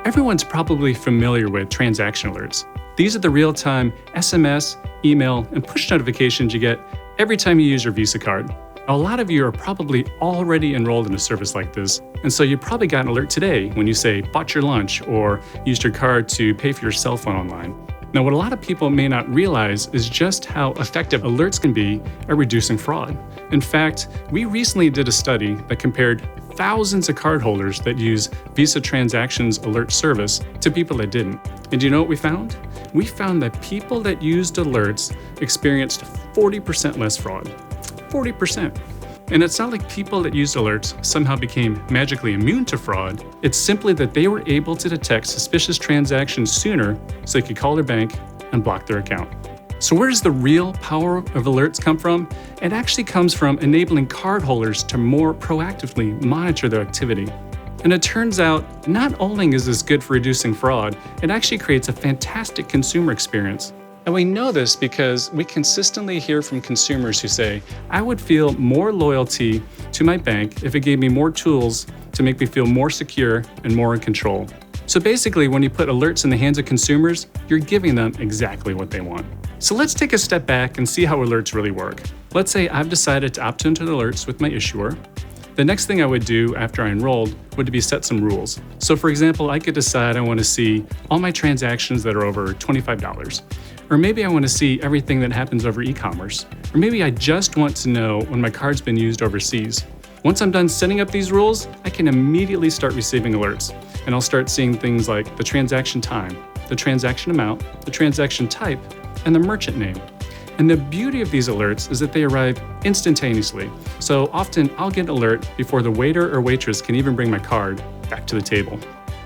Everyone's probably familiar with transaction alerts. These are the real-time SMS, email, and push notifications you get every time you use your Visa card. A lot of you are probably already enrolled in a service like this, and so you probably got an alert today when you say bought your lunch or used your card to pay for your cell phone online. Now, what a lot of people may not realize is just how effective alerts can be at reducing fraud. In fact, we recently did a study that compared thousands of cardholders that use Visa Transactions alert service to people that didn't. And do you know what we found? We found that people that used alerts experienced 40% less fraud. 40%. And it's not like people that used alerts somehow became magically immune to fraud. It's simply that they were able to detect suspicious transactions sooner so they could call their bank and block their account. So where does the real power of alerts come from? It actually comes from enabling cardholders to more proactively monitor their activity. And it turns out, not only is this good for reducing fraud, it actually creates a fantastic consumer experience. And we know this because we consistently hear from consumers who say, I would feel more loyalty to my bank if it gave me more tools to make me feel more secure and more in control. So basically, when you put alerts in the hands of consumers, you're giving them exactly what they want. So let's take a step back and see how alerts really work. Let's say I've decided to opt into alerts with my issuer. The next thing I would do after I enrolled would be set some rules. So for example, I could decide I want to see all my transactions that are over $25. Or maybe I want to see everything that happens over e-commerce. Or maybe I just want to know when my card's been used overseas. Once I'm done setting up these rules, I can immediately start receiving alerts. And I'll start seeing things like the transaction time, the transaction amount, the transaction type, and the merchant name. And the beauty of these alerts is that they arrive instantaneously. So often I'll get an alert before the waiter or waitress can even bring my card back to the table.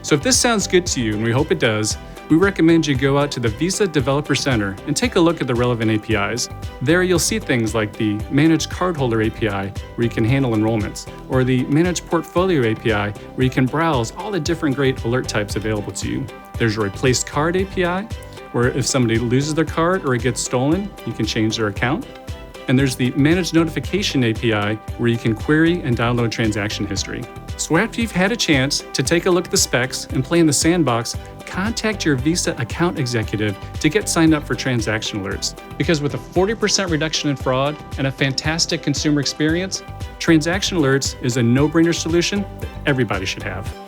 So if this sounds good to you, and we hope it does, we recommend you go out to the Visa Developer Center and take a look at the relevant APIs. There you'll see things like the Manage Cardholder API, where you can handle enrollments, or the Manage Portfolio API, where you can browse all the different great alert types available to you. There's your Replace Card API, where if somebody loses their card or it gets stolen, you can change their account. And there's the Manage Notification API, where you can query and download transaction history. So after you've had a chance to take a look at the specs and play in the sandbox, contact your Visa account executive to get signed up for transaction alerts. Because with a 40% reduction in fraud and a fantastic consumer experience, transaction alerts is a no-brainer solution that everybody should have.